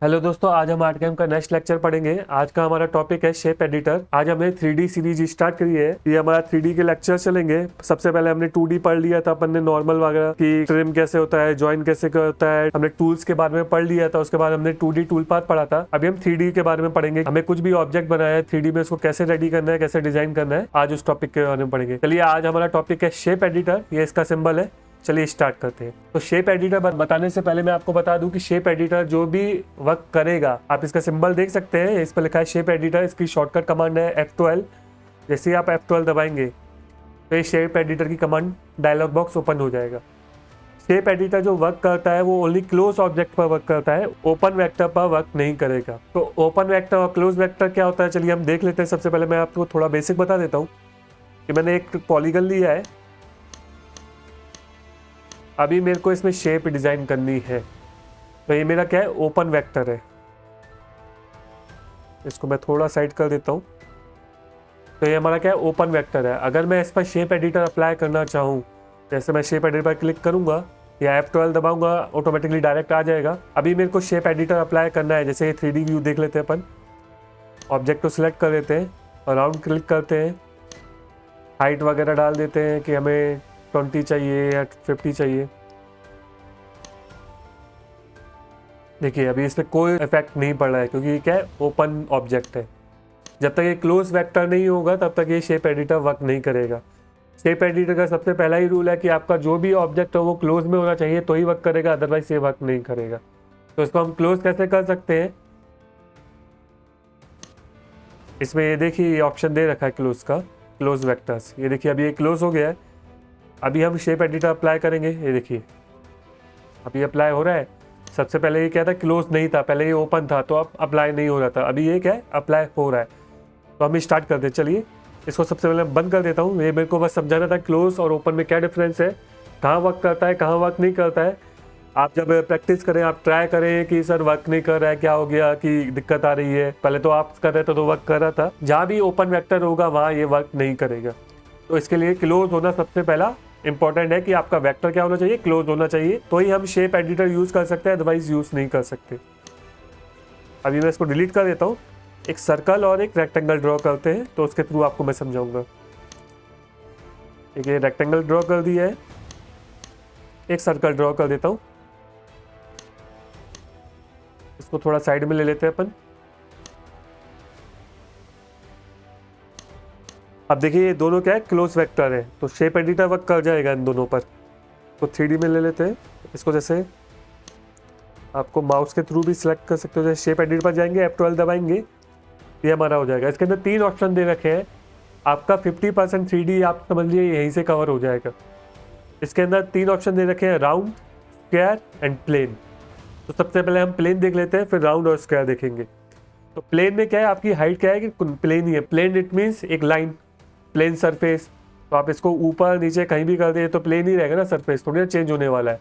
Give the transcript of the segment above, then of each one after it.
Hello दोस्तों, आज हम आर्ट गेम का नेक्स्ट लेक्चर पढ़ेंगे। आज का हमारा टॉपिक है शेप एडिटर। आज हमने 3D सीरीज स्टार्ट करी है। ये हमारा 3D के लेक्चर चलेंगे। सबसे पहले हमने 2D पढ़ लिया था अपन ने, नॉर्मल वगैरह की ट्रिम कैसे होता है, जॉइन कैसे होता है, हमने टूल्स के बारे में पढ़ लिया था। उसके बाद हमने 2D टूल पाथ पढ़ा था। अभी हम 3D के बारे में पढ़ेंगे। हमें कुछ भी ऑब्जेक्ट बनाया है 3D में, उसको कैसे रेडी करना है, कैसे डिजाइन करना है, आज उस टॉपिक के बारे में पढ़ेंगे। चलिए, आज हमारा टॉपिक है शेप एडिटर। ये इसका सिंबल है। चलिए स्टार्ट करते हैं। तो शेप एडिटर बताने से पहले मैं आपको बता दूं कि शेप एडिटर जो भी वर्क करेगा, आप इसका सिंबल देख सकते हैं, इस पर लिखा है शेप एडिटर। इसकी शॉर्टकट कमांड है F12। जैसे ही आप F12 दबाएंगे तो ये शेप एडिटर की कमांड डायलॉग बॉक्स ओपन हो जाएगा। शेप एडिटर जो वर्क करता है वो ओनली क्लोज ऑब्जेक्ट पर वर्क करता है, ओपन वेक्टर पर वर्क नहीं करेगा। तो ओपन वेक्टर और क्लोज वेक्टर क्या होता है, चलिए हम देख लेते हैं। सबसे पहले मैं आपको थोड़ा बेसिक बता देता हूँ कि मैंने एक पॉलीगन लिया है। अभी मेरे को इसमें शेप डिजाइन करनी है, तो ये मेरा क्या है, ओपन वेक्टर है। इसको मैं थोड़ा साइड कर देता हूँ। तो ये हमारा क्या है, ओपन वेक्टर है। अगर मैं इस पर शेप एडिटर अप्लाई करना चाहूँ, जैसे मैं शेप एडिटर पर क्लिक करूंगा या F12 दबाऊंगा, ऑटोमेटिकली डायरेक्ट आ जाएगा। अभी मेरे को शेप एडिटर अप्लाई करना है। जैसे ये 3D व्यू देख लेते हैं अपन। ऑब्जेक्ट को सिलेक्ट कर देते हैं और राउंड क्लिक करते हैं। हाइट वगैरह डाल देते हैं कि हमें 20 चाहिए या 50 चाहिए। देखिए अभी इस पर कोई इफेक्ट नहीं पड़ रहा है, क्योंकि ये क्या है, ओपन ऑब्जेक्ट है। जब तक ये क्लोज वेक्टर नहीं होगा तब तक ये शेप एडिटर वर्क नहीं करेगा। शेप एडिटर का सबसे पहला ही रूल है कि आपका जो भी ऑब्जेक्ट हो वो क्लोज में होना चाहिए, तो ही वर्क करेगा, अदरवाइज ये वर्क नहीं करेगा। तो इसको हम क्लोज कैसे कर सकते हैं, इसमें ये देखिए ये ऑप्शन दे रखा है क्लोज का, क्लोज वेक्टर्स। ये देखिए अभी ये क्लोज हो गया है। अभी हम शेप एडिटर अप्लाई करेंगे। ये देखिए अभी अप्लाई हो रहा है। सबसे पहले ये क्या था, क्लोज नहीं था, पहले ये ओपन था, तो अब अप्लाई नहीं हो रहा था। अभी ये क्या है, अप्लाई हो रहा है। तो हम स्टार्ट करते हैं। चलिए इसको सबसे पहले बंद कर देता हूँ। ये मेरे को बस समझाना था क्लोज और ओपन में क्या डिफरेंस है, कहाँ वर्क करता है, कहाँ वर्क नहीं करता है। आप जब प्रैक्टिस करें, आप ट्राई करें कि सर वर्क नहीं कर रहा है, क्या हो गया, कि दिक्कत आ रही है। पहले तो आप कर रहे थे तो वर्क कर रहा था। जहाँ भी ओपन वेक्टर होगा वहाँ ये वर्क नहीं करेगा। तो इसके लिए क्लोज होना सबसे पहला इंपॉर्टेंट है कि आपका वेक्टर क्या होना चाहिए, क्लोज होना चाहिए, तो ही हम शेप एडिटर यूज कर सकते हैं, अदरवाइज यूज नहीं कर सकते। अभी मैं इसको डिलीट कर देता हूँ। एक सर्कल और एक रेक्टेंगल ड्रॉ करते हैं, तो उसके थ्रू आपको मैं समझाऊंगा। एक ये रेक्टेंगल ड्रॉ कर दिया है, एक सर्कल ड्रॉ कर देता हूँ। इसको थोड़ा साइड में ले लेते हैं अपन। अब देखिए ये दोनों क्या है, क्लोज वेक्टर है, तो शेप एडिटर वर्क कर जाएगा इन दोनों पर। तो 3D में ले लेते हैं इसको। जैसे आपको माउस के थ्रू भी सिलेक्ट कर सकते हो। जैसे शेप एडिटर पर जाएंगे, F12 दबाएंगे, ये हमारा हो जाएगा। इसके अंदर 3 ऑप्शन दे रखे हैं। आपका 50% 3D आप समझ लीजिए यहीं से कवर हो जाएगा। इसके अंदर 3 ऑप्शन दे रखे हैं, राउंड, स्क्वायर एंड प्लेन। तो सबसे पहले हम प्लेन देख लेते हैं, फिर राउंड और स्क्वायर देखेंगे। तो प्लेन में क्या है, आपकी हाइट क्या है कि प्लेन ही है। प्लेन इट मीन्स एक लाइन, प्लेन सरफेस। तो आप इसको ऊपर नीचे कहीं भी कर दे तो प्लेन ही रहेगा ना, सरफेस थोड़ी ना चेंज होने वाला है।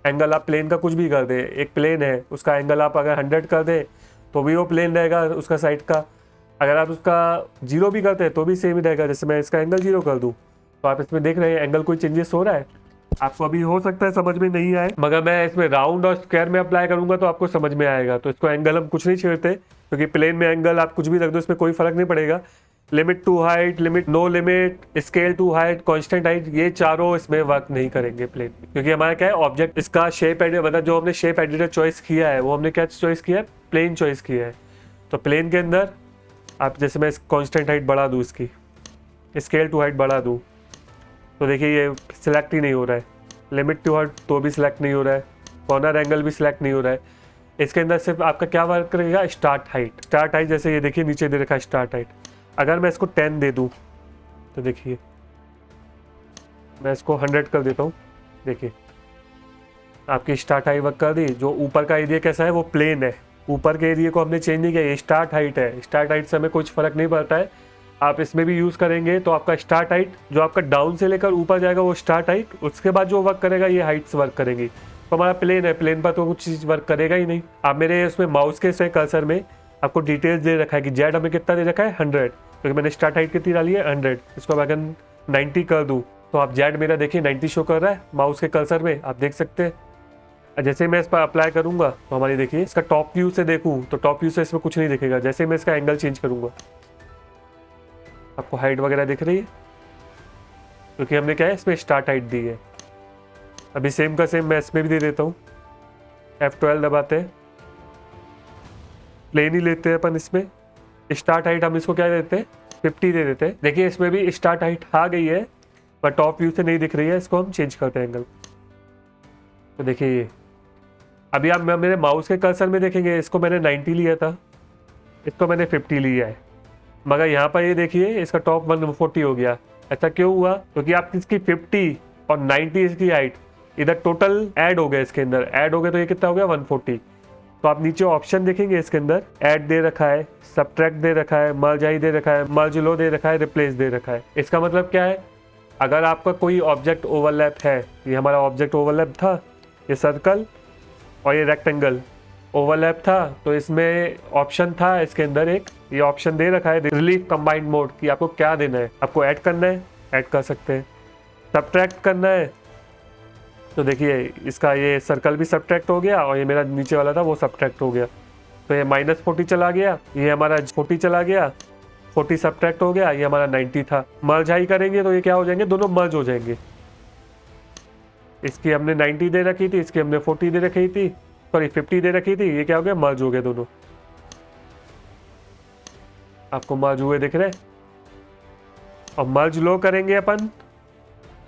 एंगल आप प्लेन का कुछ भी कर दे, एक प्लेन है उसका एंगल आप अगर 100 कर दे तो भी वो प्लेन रहेगा उसका साइड का। अगर आप उसका 0 भी करते हैं तो भी सेम ही रहेगा। जैसे मैं इसका एंगल 0 कर दूँ तो आप इसमें देख रहे हैं एंगल कोई चेंजेस हो रहा है। आपको अभी हो सकता है समझ में नहीं आए, मगर मैं इसमें राउंड और स्क्वायर में अप्लाई करूंगा तो आपको समझ में आएगा। तो इसको एंगल हम कुछ नहीं छेड़ते, क्योंकि प्लेन में एंगल आप कुछ भी रख दो इसमें कोई फर्क नहीं पड़ेगा। Limit to height, limit no limit, scale to height, constant height, ये चारों इसमें वर्क नहीं करेंगे प्लेन में, क्योंकि हमारा क्या है, ऑब्जेक्ट इसका शेप एडिटर, मतलब जो हमने शेप एडिटर चॉइस किया है वो हमने क्या चॉइस किया है, प्लेन चॉइस किया है। तो प्लेन के अंदर आप जैसे मैं कांस्टेंट हाइट बढ़ा दूँ, इसकी स्केल टू हाइट बढ़ा दूँ, तो देखिए ये सिलेक्ट ही नहीं हो रहा है। लिमिट टू हाइट तो भी सिलेक्ट नहीं हो रहा है, कॉर्नर एंगल भी सिलेक्ट नहीं हो रहा है। इसके अंदर सिर्फ आपका क्या वर्क करेगा, स्टार्ट हाइट। स्टार्ट हाइट जैसे ये देखिए नीचे दे रखा है स्टार्ट हाइट। अगर मैं इसको 10 दे दूं तो देखिए मैं इसको 100 कर देता हूँ। देखिए आपकी स्टार्ट हाइट वर्क कर दी। जो ऊपर का एरिया कैसा है, वो प्लेन है, ऊपर के एरिया को हमने चेंज नहीं किया। ये स्टार्ट हाइट है, स्टार्ट हाइट से हमें कुछ फर्क नहीं पड़ता है। आप इसमें भी यूज़ करेंगे तो आपका स्टार्ट हाइट जो आपका डाउन से लेकर ऊपर जाएगा वो स्टार्ट हाइट, उसके बाद जो वर्क करेगा ये हाइट्स वर्क करेंगी। तो हमारा प्लेन है, प्लेन पर तो कुछ चीज़ वर्क करेगा ही नहीं। आप मेरे उसमें माउस के से कर्सर में आपको डिटेल्स दे रखा है कि जेड हमें कितना दे रखा है, 100, क्योंकि मैंने स्टार्ट हाइट कितनी डाली है, 100। इसको अगर 90 कर दूँ तो आप जेड मेरा देखिए 90 शो कर रहा है माउस के कर्सर में, आप देख सकते हैं। जैसे मैं इस पर अप्लाई करूंगा तो हमारी देखिए इसका टॉप व्यू से देखूं तो टॉप व्यू से इसमें कुछ नहीं दिखेगा। जैसे मैं इसका एंगल चेंज करूंगा आपको हाइट वगैरह दिख रही है, क्योंकि हमने क्या है इसमें स्टार्ट हाइट दी है। अभी सेम का सेम मैं इसमें भी दे देता हूँ। F12 दबाते हैं, प्लेन ही लेते हैं अपन। इसमें स्टार्ट हाइट हम इसको क्या देते हैं 50 दे देते हैं। देखिए इसमें भी स्टार्ट हाइट आ गई है पर टॉप व्यू से नहीं दिख रही है, इसको हम चेंज करते हैं एंगल। तो देखिए ये अभी आप मेरे माउस के कर्सर में देखेंगे, इसको मैंने 90 लिया था, इसको मैंने 50 लिया है, मगर यहाँ पर ये देखिए इसका टॉप 140 हो गया। ऐसा क्यों हुआ? क्योंकि आप इसकी 50 और 90 इसकी हाइट इधर टोटल ऐड हो गया, इसके अंदर ऐड हो गया, तो ये कितना हो गया 140। तो आप नीचे ऑप्शन देखेंगे, इसके अंदर ऐड दे रखा है, सबट्रैक्ट दे रखा है, मर्ज हाई दे रखा है, मर्ज लो दे रखा है, रिप्लेस दे रखा है। इसका मतलब क्या है, अगर आपका कोई ऑब्जेक्ट ओवरलैप है, ये हमारा ऑब्जेक्ट ओवरलैप था, ये सर्कल और ये रेक्टेंगल ओवरलैप था, तो इसमें ऑप्शन था इसके अंदर एक, ये ऑप्शन दे रखा है रिलीफ कंबाइंड मोड कि आपको क्या देना है। आपको ऐड करना है, ऐड कर सकते हैं। सब्ट्रैक्ट करना है, तो देखिए इसका ये सर्कल भी सब्ट्रैक्ट हो गया और ये मेरा नीचे वाला था वो सब्ट्रैक्ट हो गया, तो ये -40 चला गया, ये हमारा 40 चला गया, 40 सब्ट्रैक्ट हो गया, ये हमारा 90 था। मर्ज हाई करेंगे तो ये क्या हो जाएंगे, दोनों मर्ज हो जाएंगे। इसकी हमने 90 दे रखी थी, इसकी हमने 40 दे रखी थी, सॉरी 50 दे रखी थी, ये क्या हो गया मर्ज हो गया दोनों। आपको मर्ज हुए दिख रहे? और मर्ज लो करेंगे अपन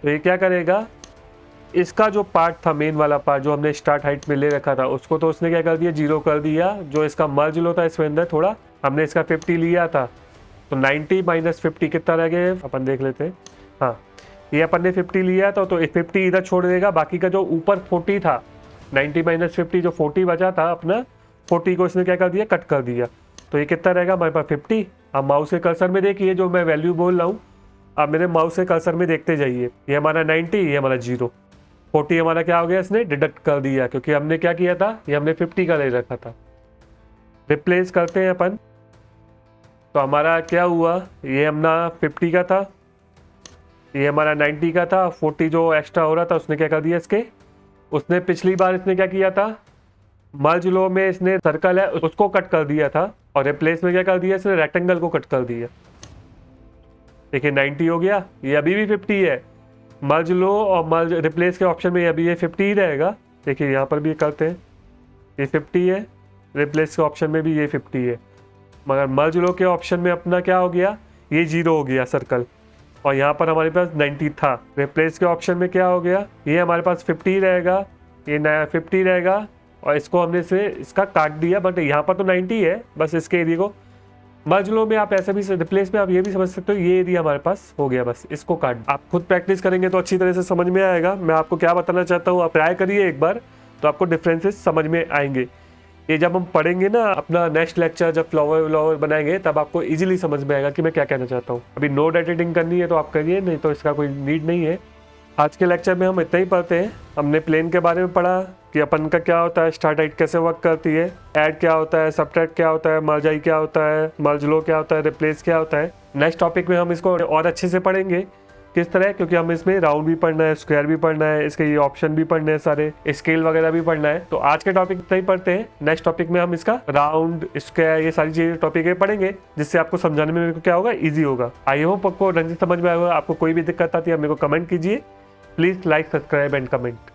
तो ये क्या करेगा, इसका जो पार्ट था मेन वाला पार्ट जो हमने स्टार्ट हाइट में ले रखा था उसको तो उसने क्या कर दिया 0 कर दिया। जो इसका मर्ज लो था इसके अंदर थोड़ा हमने इसका 50 लिया था, तो 90 - 50 कितना रह गया अपन देख लेते हैं। हाँ ये अपन ने 50 लिया था, तो 50 इधर छोड़ देगा, बाकी का जो ऊपर 40 था 90 - 50 जो 40 बचा था अपना 40 को इसने क्या कर दिया कट कर दिया, तो ये कितना रहेगा हमारे पास 50। अब माउस के कर्सर में देखिए जो मैं वैल्यू बोल रहा हूँ, आप मेरे माउस के कर्सर में देखते जाइए, ये हमारा 90, ये हमारा 0, 40 हमारा क्या हो गया इसने डिडक्ट कर दिया, क्योंकि हमने क्या किया था ये हमने 50 का ले रखा था। रिप्लेस करते हैं अपन, तो हमारा क्या हुआ, ये हमारा 50 का था, ये हमारा 90 का था, 40 जो एक्स्ट्रा हो रहा था उसने क्या कर दिया इसके, उसने पिछली बार इसने क्या किया था मर्ज लो में इसने सर्कल है उसको कट कर दिया था, और रिप्लेस में क्या कर दिया इसने रेक्टेंगल को कट कर दिया। देखिए 90 हो गया, ये अभी भी 50 है, मर्ज लो और मर्ज रिप्लेस के ऑप्शन में अभी ये 50 ही रहेगा। देखिए यहाँ पर भी करते हैं, ये 50 है, रिप्लेस के ऑप्शन में भी ये 50 है, मगर मर्ज लो के ऑप्शन में अपना क्या हो गया ये 0 हो गया सर्कल, और यहाँ पर हमारे पास 90 था। रिप्लेस के ऑप्शन में क्या हो गया, ये हमारे पास 50 रहेगा, ये नया 50 रहेगा, और इसको हमने से इसका काट दिया, बट यहाँ पर तो 90 है, बस इसके एरिया को मर्ज लो में आप ऐसे भी रिप्लेस में आप ये भी समझ सकते हो, ये एरिया हमारे पास हो गया, बस इसको काट। आप खुद प्रैक्टिस करेंगे तो अच्छी तरह से समझ में आएगा। मैं आपको क्या बताना चाहता हूँ, आप ट्राई करिए एक बार तो आपको डिफरेंसेस समझ में आएंगे। ये जब हम पढ़ेंगे ना अपना नेक्स्ट लेक्चर, जब फ्लावर बनाएंगे तब आपको इजीली समझ में आएगा कि मैं क्या कहना चाहता हूँ। अभी नोट एडिटिंग करनी है तो आप करिए, नहीं तो इसका कोई नीड नहीं है। आज के लेक्चर में हम इतना ही पढ़ते हैं। हमने प्लेन के बारे में पढ़ा कि अपन का क्या होता है, स्टार्ट हाइट कैसे वर्क करती है, ऐड क्या होता है, सबट्रैक्ट क्या होता है, मर्ज हाई क्या होता है, मर्ज लो क्या होता है, रिप्लेस क्या होता है। नेक्स्ट टॉपिक में हम इसको और अच्छे से पढ़ेंगे किस तरह, क्योंकि हम इसमें राउंड भी पढ़ना है, स्क्वायर भी पढ़ना है, इसके ये ऑप्शन भी पढ़ने हैं, सारे स्केल वगैरह भी पढ़ना है। तो आज के टॉपिक इतना ही पढ़ते हैं, नेक्स्ट टॉपिक में हम इसका राउंड स्क्वायर ये सारी चीजें टॉपिक पढ़ेंगे, जिससे आपको समझाने में मेरे को क्या होगा ईजी होगा। आई होप आपको ढंग से समझ में आएगा। आपको कोई भी दिक्कत आती है मेरे को कमेंट कीजिए, please like subscribe and comment.